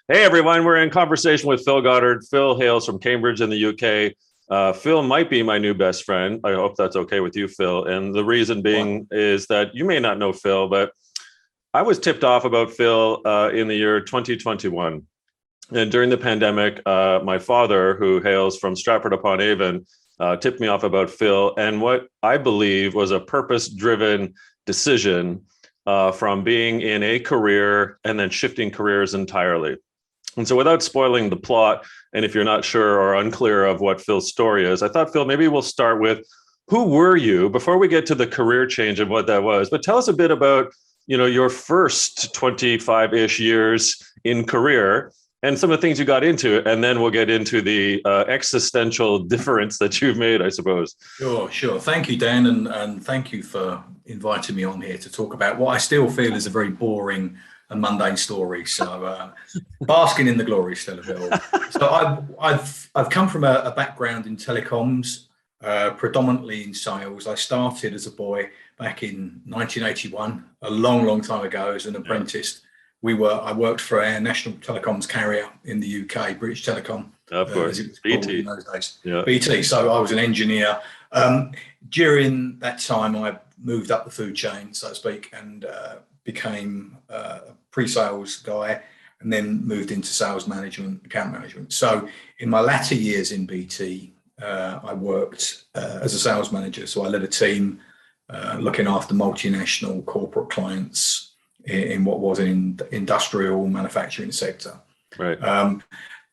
Hey everyone, we're in conversation with Phil Goddard. Phil hails from Cambridge in the UK. Phil might be my new best friend. I hope that's okay with you, Phil. And the reason being is that you may not know Phil, but I was tipped off about Phil in the year 2021. And during the pandemic, my father, who hails from Stratford upon Avon, tipped me off about Phil and what I believe was a purpose-driven decision from being in a career and then shifting careers entirely. And so without spoiling the plot, and if you're not sure or unclear of what Phil's story is, I thought, Phil, maybe we'll start with who were you before we get to the career change and what that was. But tell us a bit about, your first 25-ish years in career and some of the things you got into, and then we'll get into the existential difference that you've made, I suppose. Sure. Thank you, Dan, and thank you for inviting me on here to talk about what I still feel is a very boring and mundane story. So basking in the glory still of it all. So I've come from a background in telecoms, predominantly in sales. I started as a boy back in 1981, a long time ago, as an apprentice. I worked for our national telecoms carrier in the UK, British Telecom. Of course, as it was BT. in those days. Yeah. BT. So I was an engineer. During that time, I moved up the food chain, so to speak, and became a pre-sales guy, and then moved into sales management, account management. So in my latter years in BT, I worked as a sales manager. So I led a team looking after multinational corporate clients in what was an industrial manufacturing sector. Right.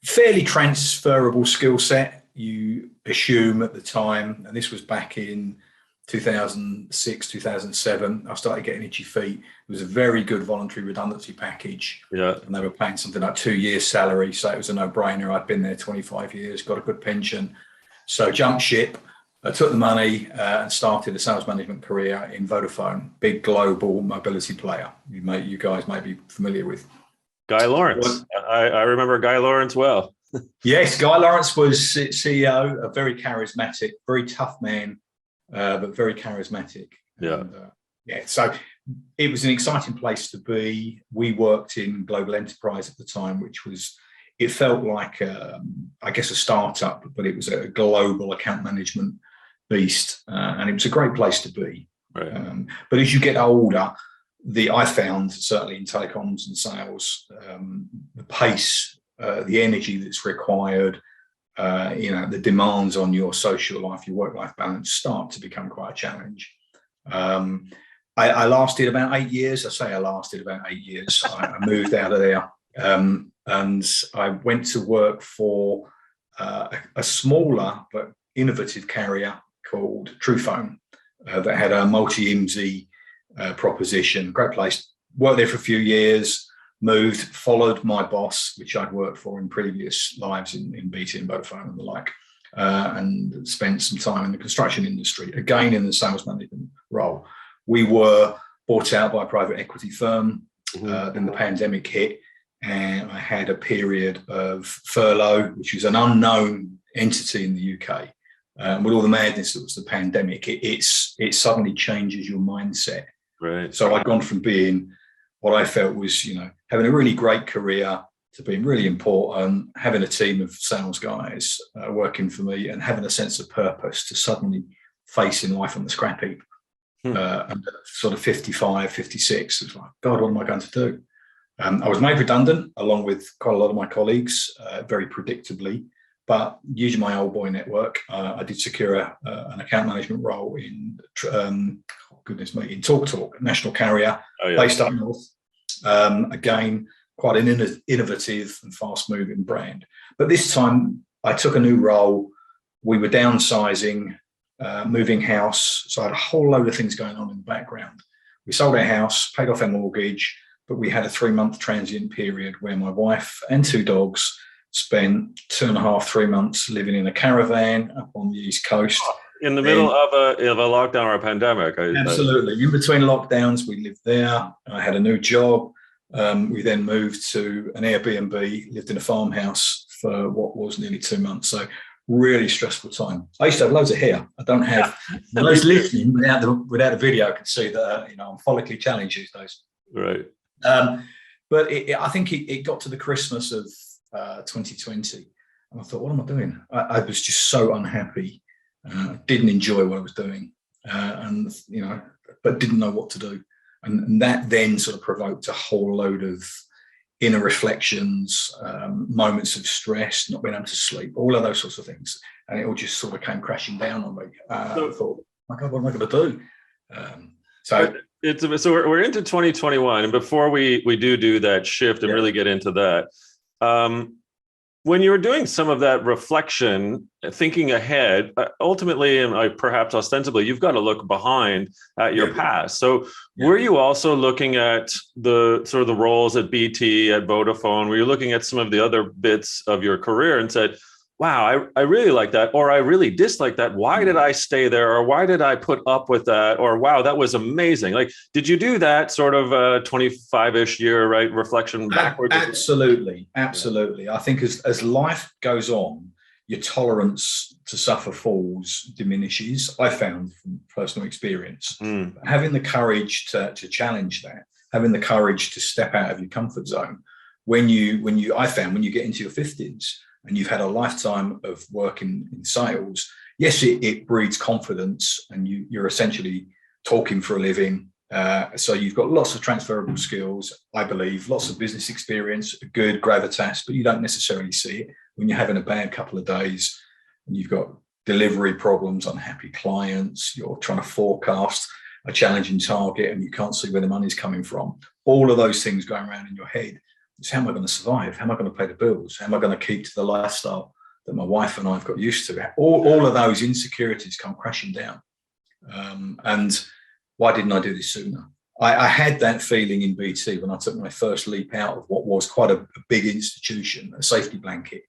Fairly transferable skill set, you assume at the time, and this was back in 2006, 2007, I started getting itchy feet. It was a very good voluntary redundancy package. Yeah. And they were paying something like 2 years salary. So it was a no-brainer. I'd been there 25 years, got a good pension. So jumped ship, I took the money and started a sales management career in Vodafone, big global mobility player. You guys may be familiar with. Guy Lawrence. I remember Guy Lawrence well. Yes, Guy Lawrence was CEO, a very charismatic, very tough man, but very charismatic. Yeah. And, so it was an exciting place to be. We worked in global enterprise at the time, it felt like, I guess, a startup, but it was a global account management beast. And it was a great place to be. Right. But as you get older, I found, certainly in telecoms and sales, the pace, the energy that's required, the demands on your social life, your work-life balance start to become quite a challenge. I lasted about 8 years. I say I lasted about 8 years. I moved out of there, and I went to work for a smaller but innovative carrier called Truephone that had a multi-IMSI proposition. Great place. Worked there for a few years. Moved, followed my boss, which I'd worked for in previous lives in BT and Vodafone and the like, and spent some time in the construction industry, again in the sales management role. We were bought out by a private equity firm. Then the pandemic hit, and I had a period of furlough, which was an unknown entity in the UK. With all the madness that was the pandemic, it suddenly changes your mindset. Right. So I'd gone from being what I felt was, having a really great career to being really important, having a team of sales guys working for me and having a sense of purpose, to suddenly facing life on the scrap heap. And sort of 55, 56, it was like, God, what am I going to do? I was made redundant along with quite a lot of my colleagues, very predictably, but using my old boy network, I did secure an account management role in TalkTalk, national carrier, based up north. Again, quite an innovative and fast-moving brand. But this time, I took a new role. We were downsizing, moving house. So I had a whole load of things going on in the background. We sold our house, paid off our mortgage, but we had a 3-month transient period where my wife and 2 dogs spent 2.5, 3 months living in a caravan up on the East Coast. In the middle of a lockdown or a pandemic. Absolutely. In between lockdowns, we lived there. I had a new job. We then moved to an Airbnb, lived in a farmhouse for what was nearly 2 months. So really stressful time. I used to have loads of hair. I don't have, those listening without the video could see that, I'm follically challenged these days. Right. But I think it got to the Christmas of 2020, and I thought, what am I doing? I was just so unhappy. Didn't enjoy what I was doing, and but didn't know what to do. And that then sort of provoked a whole load of inner reflections, moments of stress, not being able to sleep, all of those sorts of things. And it all just sort of came crashing down on me. I thought, my God, what am I going to do? So we're into 2021. And before we do that shift and really get into that, when you're doing some of that reflection, thinking ahead, ultimately, and perhaps ostensibly, you've got to look behind at your past. So were you also looking at the sort of the roles at BT, at Vodafone? Were you looking at some of the other bits of your career and said, wow, I really like that, or I really dislike that. Why did I stay there? Or why did I put up with that? Or wow, that was amazing. Like, did you do that sort of 25-ish year, right, reflection backwards? Absolutely. I think as life goes on, your tolerance to suffer falls diminishes, I found from personal experience. Having the courage to challenge that, having the courage to step out of your comfort zone, I found when you get into your 50s, and you've had a lifetime of work in sales, yes, it breeds confidence, and you're essentially talking for a living. So you've got lots of transferable skills, I believe, lots of business experience, good gravitas, but you don't necessarily see it when you're having a bad couple of days and you've got delivery problems, unhappy clients, you're trying to forecast a challenging target and you can't see where the money's coming from. All of those things going around in your head. It's how am I going to survive? How am I going to pay the bills? How am I going to keep to the lifestyle that my wife and I have got used to? All of those insecurities come crashing down. And why didn't I do this sooner? I had that feeling in BT when I took my first leap out of what was quite a big institution, a safety blanket.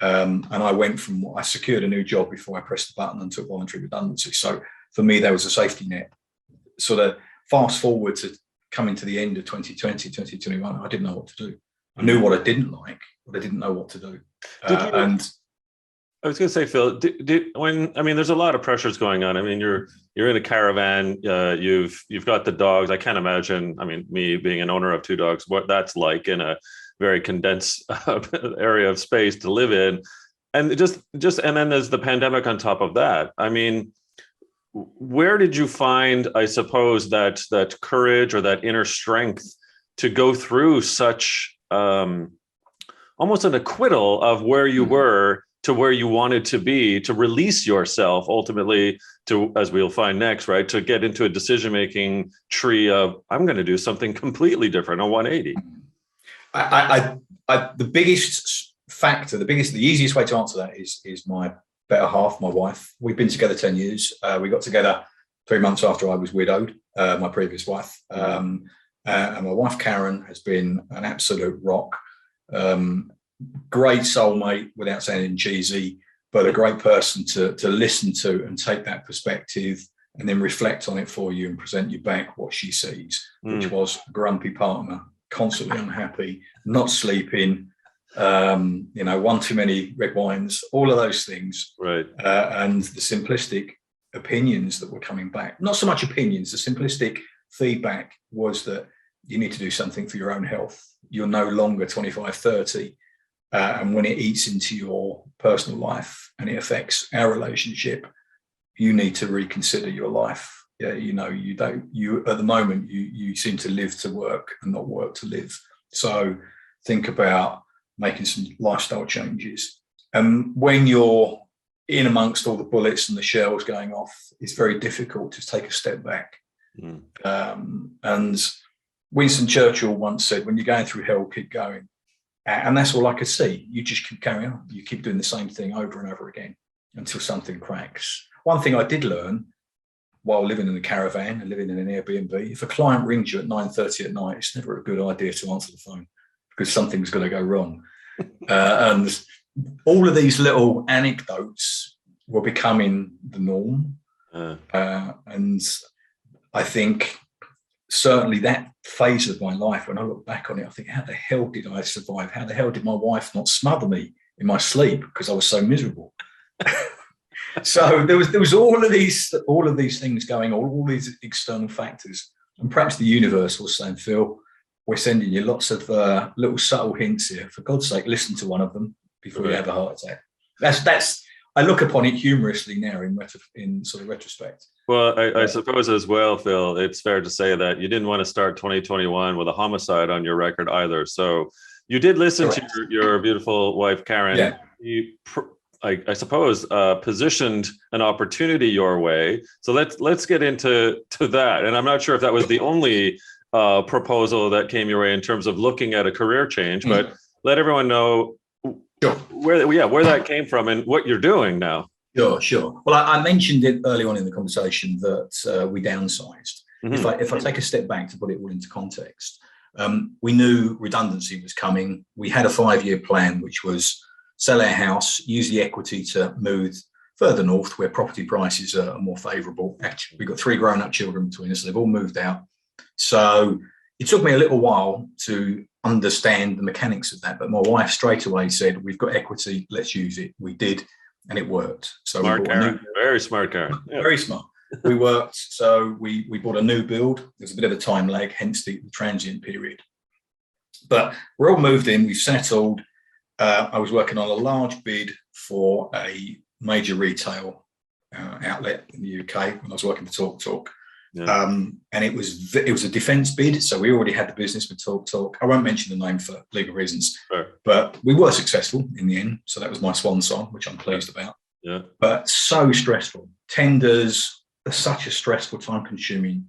And I secured a new job before I pressed the button and took voluntary redundancy. So for me, there was a safety net. Sort of fast forward to coming to the end of 2020, 2021, I didn't know what to do. I knew what I didn't like, but I didn't know what to do. And I was going to say, Phil, there's a lot of pressures going on. I mean, you're in a caravan. You've got the dogs. I can't imagine. I mean, me being an owner of two dogs, what that's like in a very condensed area of space to live in, and and then there's the pandemic on top of that. I mean, where did you find, I suppose, that courage or that inner strength to go through such almost an acquittal of where you were to where you wanted to be, to release yourself ultimately to, as we'll find next, right, to get into a decision-making tree of, I'm going to do something completely different, a 180? The biggest factor, the easiest way to answer that is my better half, my wife. We've been together 10 years. We got together 3 months after I was widowed, my previous wife. And my wife, Karen, has been an absolute rock. Great soulmate, without sounding cheesy, but a great person to listen to and take that perspective and then reflect on it for you and present you back what she sees, which was a grumpy partner, constantly unhappy, not sleeping, one too many red wines, all of those things. Right. And the simplistic opinions that were coming back, not so much opinions, the simplistic feedback was that you need to do something for your own health. You're no longer 25, 30. And when it eats into your personal life and it affects our relationship, you need to reconsider your life. You at the moment, you seem to live to work and not work to live. So think about making some lifestyle changes. And when you're in amongst all the bullets and the shells going off, it's very difficult to take a step back. And Winston Churchill once said, when you're going through hell, keep going. And that's all I could see. You just keep carrying on. You keep doing the same thing over and over again until something cracks. One thing I did learn while living in a caravan and living in an Airbnb, if a client rings you at 9:30 at night, it's never a good idea to answer the phone because something's going to go wrong. And all of these little anecdotes were becoming the norm. And I think certainly that phase of my life, when I look back on it, I think, how the hell did I survive? How the hell did my wife not smother me in my sleep because I was so miserable? So there was all of these things going on, all these external factors, and perhaps the universe was saying, Phil, we're sending you lots of little subtle hints here. For God's sake, listen to one of them before you have a heart attack. That's. I look upon it humorously now in sort of retrospect. Well, I suppose as well, Phil, it's fair to say that you didn't want to start 2021 with a homicide on your record either. So you did listen to your beautiful wife, Karen. Yeah. I suppose positioned an opportunity your way. So let's get into that. And I'm not sure if that was the only proposal that came your way in terms of looking at a career change, but let everyone know where that came from and what you're doing now. Sure. Well, I mentioned it early on in the conversation that we downsized. If I take a step back to put it all into context, we knew redundancy was coming. We had a 5-year plan, which was sell our house, use the equity to move further north where property prices are more favourable. Actually, we've got 3 grown-up children between us. They've all moved out. So it took me a little while to understand the mechanics of that. But my wife straight away said, we've got equity, let's use it. We did, and it worked. So smart Karen. Very smart Karen. Yeah. Very smart. We worked. So we bought a new build. There's a bit of a time lag, hence the transient period. But we're all moved in. We've settled. I was working on a large bid for a major retail outlet in the UK when I was working for TalkTalk. Yeah. And it was a defence bid, so we already had the business with TalkTalk. I won't mention the name for legal reasons, but we were successful in the end. So that was my swan song, which I'm pleased about. Yeah. But so stressful. Tenders are such a stressful, time-consuming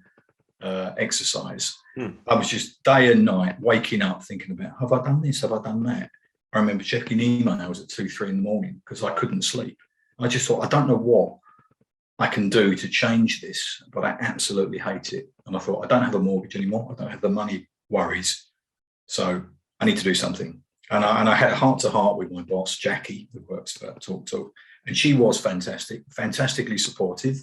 exercise. I was just day and night waking up thinking about, have I done this? Have I done that? I remember checking emails at 2-3 in the morning because I couldn't sleep. I just thought, I don't know what I can do to change this, but I absolutely hate it. And I thought, I don't have a mortgage anymore. I don't have the money worries. So I need to do something. And I had a heart-to-heart with my boss, Jackie, who works for TalkTalk. And she was fantastic, fantastically supportive.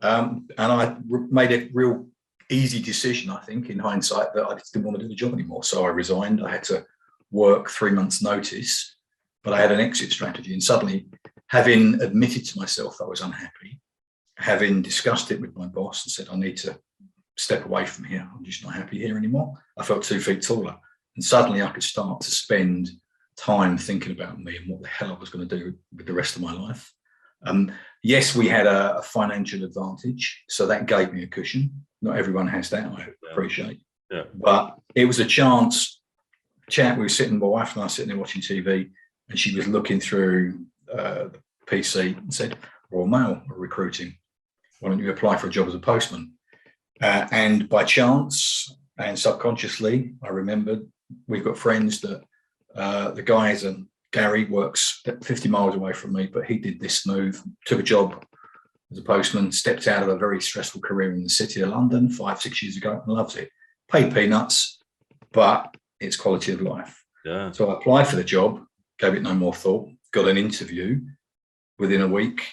And I made a real easy decision, I think, in hindsight, that I just didn't want to do the job anymore. So I resigned. I had to work 3 months' notice, but I had an exit strategy. And suddenly, having admitted to myself that I was unhappy, having discussed it with my boss and said, I need to step away from here. I'm just not happy here anymore. I felt 2 feet taller. And suddenly I could start to spend time thinking about me and what the hell I was going to do with the rest of my life. Yes, we had a financial advantage, so that gave me a cushion. Not everyone has that, I appreciate. Yeah. But it was a chance. We were sitting, my wife and I sitting there watching TV, and she was looking through the PC and said, Royal Mail are recruiting. Why don't you apply for a job as a postman? And by chance and subconsciously, I remembered we've got friends that the guys, and Gary works 50 miles away from me, but he did this move, took a job as a postman, stepped out of a very stressful career in the city of London 5-6 years ago and loves it. Paid peanuts, but it's quality of life. Yeah. So I applied for the job, gave it no more thought, got an interview within a week,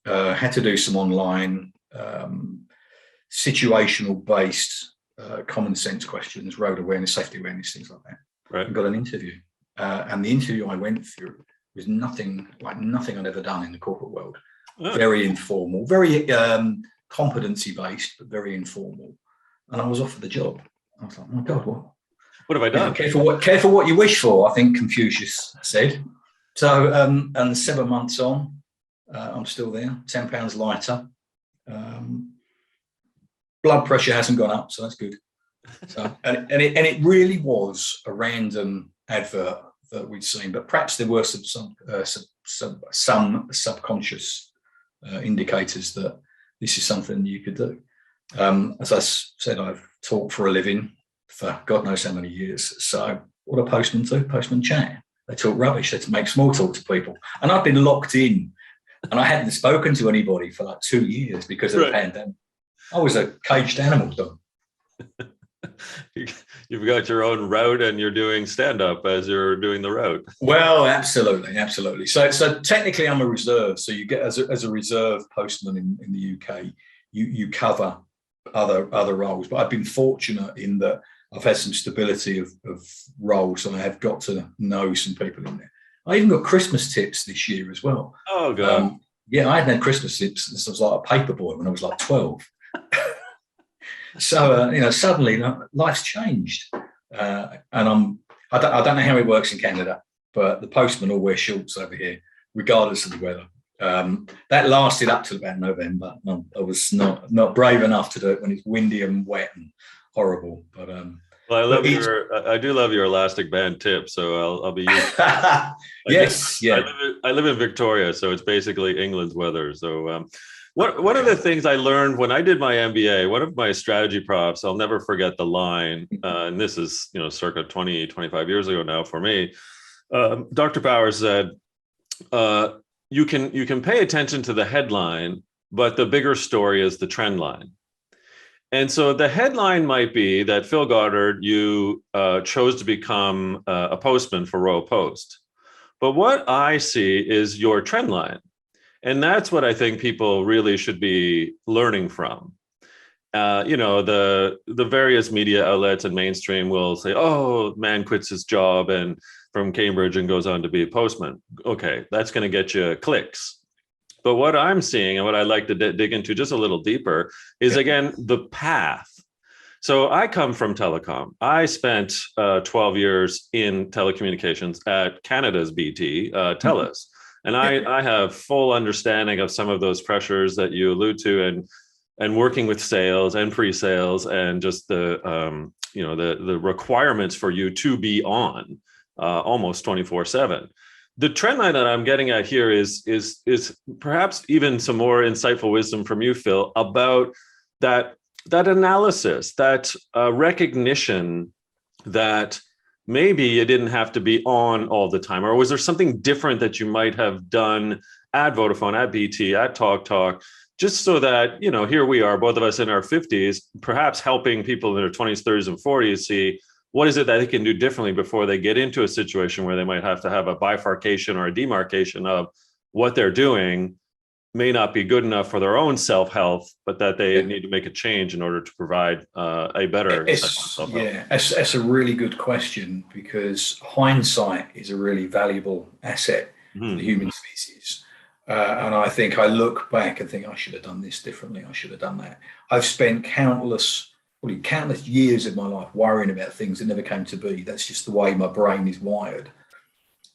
had to do some online situational based common sense questions, road awareness, safety awareness, things like that. Right. And got an interview. And the interview I went through was nothing I'd ever done in the corporate world. Oh. Very informal, very competency based, but very informal. And I was offered the job. I was like, oh my God, what have I done? Careful what you wish for, I think Confucius said. So, and 7 months on, I'm still there, 10 pounds lighter. Blood pressure hasn't gone up, so that's good. So, and it really was a random advert that we'd seen, but perhaps there were some subconscious indicators that this is something you could do. As I said, I've taught for a living for God knows how many years. So what do postmen do? Postmen chat. They talk rubbish. They make small talk to people. And I've been locked in, and I hadn't spoken to anybody for like 2 years because of the pandemic. I was a caged animal, Don. You've got your own route, and you're doing stand-up as you're doing the route. Well, absolutely. So technically, I'm a reserve. So you get as a reserve postman in the UK, you cover other roles. But I've been fortunate in that I've had some stability of roles, and I have got to know some people in there. I even got Christmas tips this year as well. Oh God! Yeah, I hadn't had Christmas tips since I was like a paper boy when I was like 12. So, suddenly life's changed. and I don't know how it works in Canada, but the postmen all wear shorts over here, regardless of the weather. That lasted up till about November. I was not brave enough to do it when it's windy and wet and horrible. But well, I do love your elastic band tip, so I'll be using yes, yeah. I live in Victoria, so it's basically England's weather. So one of the things I learned when I did my MBA, one of my strategy props, I'll never forget the line, and this is, circa 20, 25 years ago now for me. Dr. Powers said, you can pay attention to the headline, but the bigger story is the trend line. And so the headline might be that Phil Goddard, you chose to become a postman for Royal Post. But what I see is your trend line. And that's what I think people really should be learning from. The various media outlets and mainstream will say, oh, man quits his job and from Cambridge and goes on to be a postman. Okay, that's going to get you clicks. But what I'm seeing and what I'd like to dig into just a little deeper is, again, the path. So I come from telecom. I spent 12 years in telecommunications at Canada's BT, TELUS. And I have full understanding of some of those pressures that you allude to and working with sales and pre-sales and just the requirements for you to be on almost 24/7. The trend line that I'm getting at here is perhaps even some more insightful wisdom from you, Phil, about that analysis, that recognition that maybe you didn't have to be on all the time, or was there something different that you might have done at Vodafone, at BT, at TalkTalk, just so that, here we are, both of us in our 50s, perhaps helping people in their 20s, 30s, and 40s see what is it that they can do differently before they get into a situation where they might have to have a bifurcation or a demarcation of what they're doing may not be good enough for their own self-health, but that they need to make a change in order to provide a better self-health. Yeah, that's a really good question, because hindsight is a really valuable asset for the human species. And I think I look back and think I should have done this differently. I should have done that. I've spent countless years of my life worrying about things that never came to be. That's just the way my brain is wired.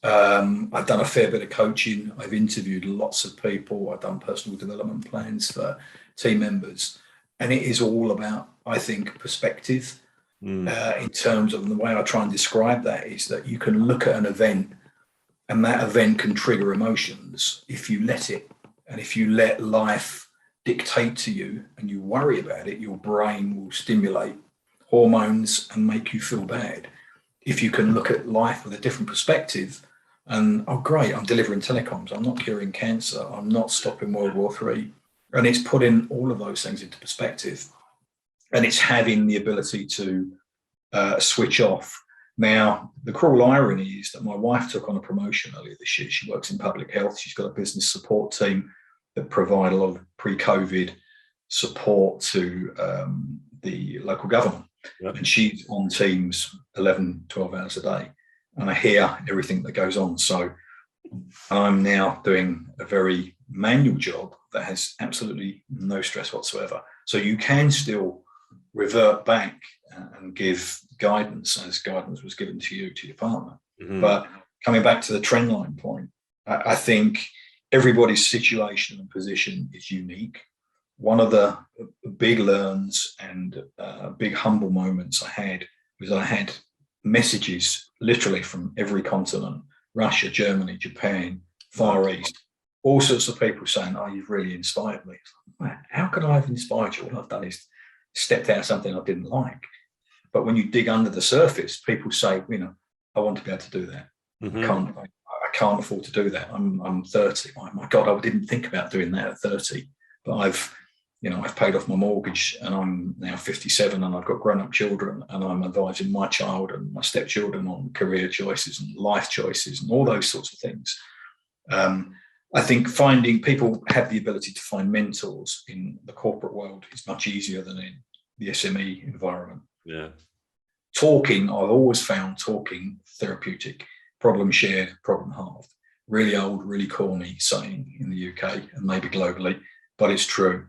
I've done a fair bit of coaching. I've interviewed lots of people. I've done personal development plans for team members. And it is all about, I think, perspective in terms of the way I try and describe that is that you can look at an event and that event can trigger emotions if you let it. And if you let life dictate to you and you worry about it, your brain will stimulate hormones and make you feel bad. If you can look at life with a different perspective and, oh, great, I'm delivering telecoms, I'm not curing cancer, I'm not stopping World War III. And it's putting all of those things into perspective. And it's having the ability to switch off. Now, the cruel irony is that my wife took on a promotion earlier this year. She works in public health. She's got a business support team that provide a lot of pre-COVID support to the local government. Yep. And she's on Teams 11, 12 hours a day. And I hear everything that goes on. So I'm now doing a very manual job that has absolutely no stress whatsoever. So you can still revert back and give guidance as guidance was given to you, to your partner. Mm-hmm. But coming back to the trend line point, I think everybody's situation and position is unique. One of the big learns and big humble moments I had was I had messages literally from every continent, Russia, Germany, Japan, Far East, all sorts of people saying, oh, you've really inspired me. How could I have inspired you? All I've done is stepped out of something I didn't like. But when you dig under the surface, people say, I want to be able to do that. Mm-hmm. I can't afford to do that. I'm 30. Oh my God, I didn't think about doing that at 30. But I've paid off my mortgage and I'm now 57 and I've got grown-up children and I'm advising my child and my stepchildren on career choices and life choices and all those sorts of things. I think finding people have the ability to find mentors in the corporate world is much easier than in the SME environment. Yeah. I've always found talking therapeutic, problem shared, problem halved. Really old, really corny saying in the UK and maybe globally, but it's true.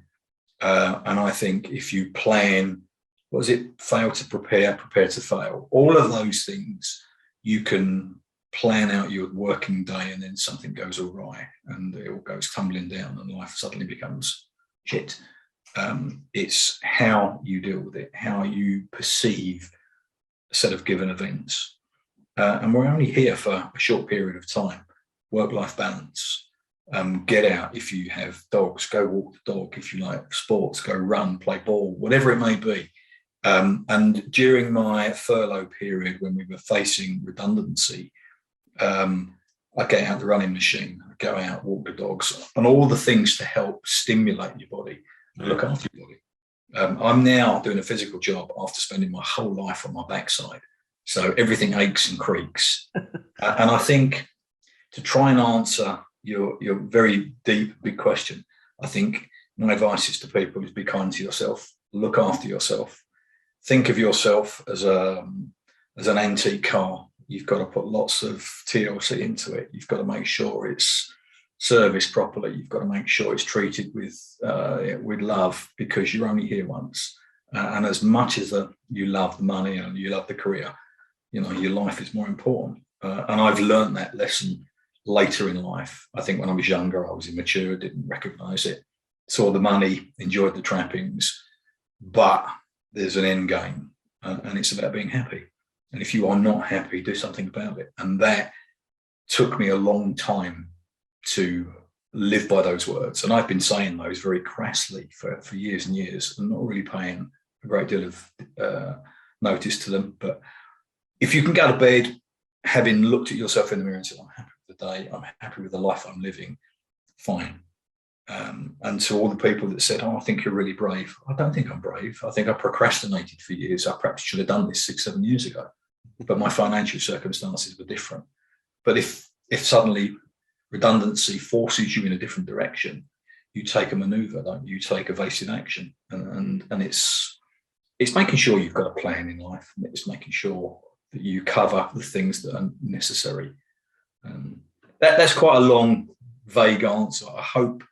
And I think if you plan what was it? Fail to prepare, prepare to fail. All of those things, you can plan out your working day, and then something goes awry and it all goes tumbling down and life suddenly becomes shit. It's how you deal with it, how you perceive a set of given events. And we're only here for a short period of time. Work-life balance. Get out. If you have dogs, go walk the dog. If you like sports, go run, play ball, whatever it may be. And during my furlough period, when we were facing redundancy, I get out the running machine, I go out, walk the dogs, and all the things to help stimulate your body, look after your body. I'm now doing a physical job after spending my whole life on my backside. So everything aches and creaks. And I think to try and answer your very deep, big question, I think my advice is to people is be kind to yourself, look after yourself. Think of yourself as an antique car. You've got to put lots of TLC into it. You've got to make sure it's serviced properly. You've got to make sure it's treated with love, because you're only here once. And as much as you love the money and you love the career, your life is more important. And I've learned that lesson later in life. I think when I was younger, I was immature, didn't recognize it, saw the money, enjoyed the trappings, but there's an end game, and it's about being happy. And if you are not happy, do something about it. And that took me a long time to live by those words. And I've been saying those very crassly for years and years, and not really paying a great deal of notice to them. But if you can go to bed having looked at yourself in the mirror and said, I'm happy with the day, I'm happy with the life I'm living, fine. And to all the people that said, I think you're really brave. I don't think I'm brave. I think I procrastinated for years. I perhaps should have done this 6-7 years ago, but my financial circumstances were different. But if suddenly redundancy forces you in a different direction, you take a maneuver, don't you? You take evasive action. And it's making sure you've got a plan in life. And it's making sure that you cover the things that are necessary. That's quite a long, vague answer. I hope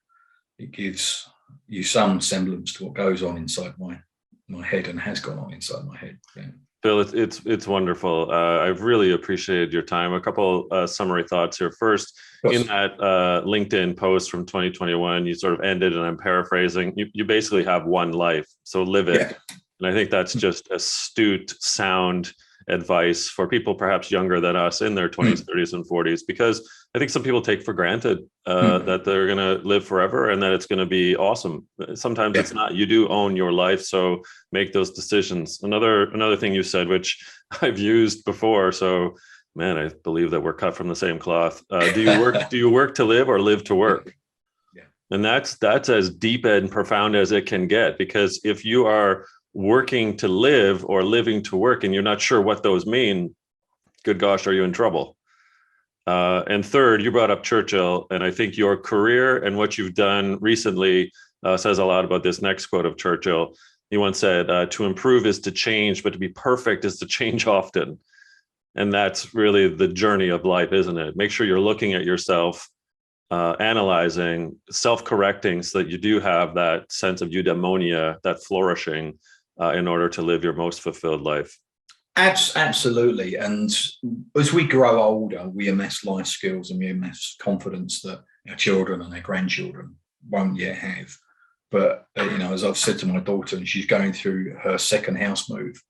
it gives you some semblance to what goes on inside my head and has gone on inside my head. Yeah. Phil, it's wonderful. I've really appreciated your time. A couple summary thoughts here. First, in that LinkedIn post from 2021, you sort of ended, and I'm paraphrasing, you basically have one life, so live it. Yeah. And I think that's just astute, sound advice for people perhaps younger than us in their 20s, 30s, and 40s, because I think some people take for granted that they're going to live forever and that it's going to be awesome. Sometimes it's not. You do own your life, so make those decisions. Another thing you said, which I've used before, so man, I believe that we're cut from the same cloth. Do you work to live or live to work? Yeah. And that's as deep and profound as it can get, because if you are working to live or living to work and you're not sure what those mean, good gosh, are you in trouble? And third, you brought up Churchill, and I think your career and what you've done recently says a lot about this next quote of Churchill. He once said, to improve is to change, but to be perfect is to change often. And that's really the journey of life, isn't it? Make sure you're looking at yourself, analyzing, self-correcting, so that you do have that sense of eudaimonia, that flourishing, in order to live your most fulfilled life. Absolutely. And as we grow older, we amass life skills and we amass confidence that our children and our grandchildren won't yet have. But, as I've said to my daughter, and she's going through her second house move,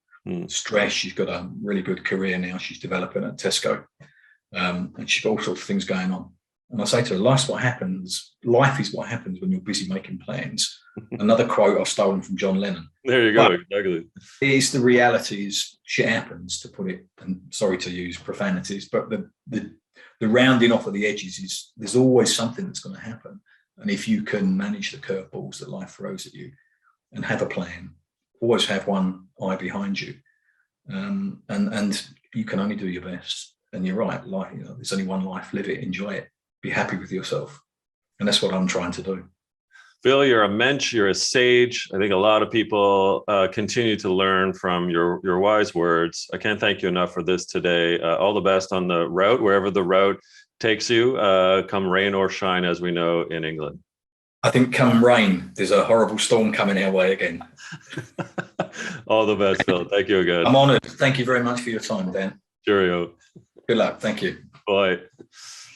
stress, she's got a really good career now. She's developing at Tesco, and she's got all sorts of things going on. And I say to her, life's what happens. Life is what happens when you're busy making plans. Another quote I've stolen from John Lennon. There you go. Exactly. It's the reality is shit happens, to put it, and sorry to use profanities, but the rounding off of the edges is there's always something that's going to happen. And if you can manage the curveballs that life throws at you and have a plan, always have one eye behind you. And you can only do your best. And you're right, life, there's only one life, live it, enjoy it. Be happy with yourself. And that's what I'm trying to do. Phil, you're a mensch, you're a sage. I think a lot of people continue to learn from your wise words. I can't thank you enough for this today. All the best on the route, wherever the route takes you, come rain or shine, as we know in England. I think come rain, there's a horrible storm coming our way again. All the best, Phil. Thank you again. I'm honoured. Thank you very much for your time, Dan. Cheerio. Good luck. Thank you. Bye.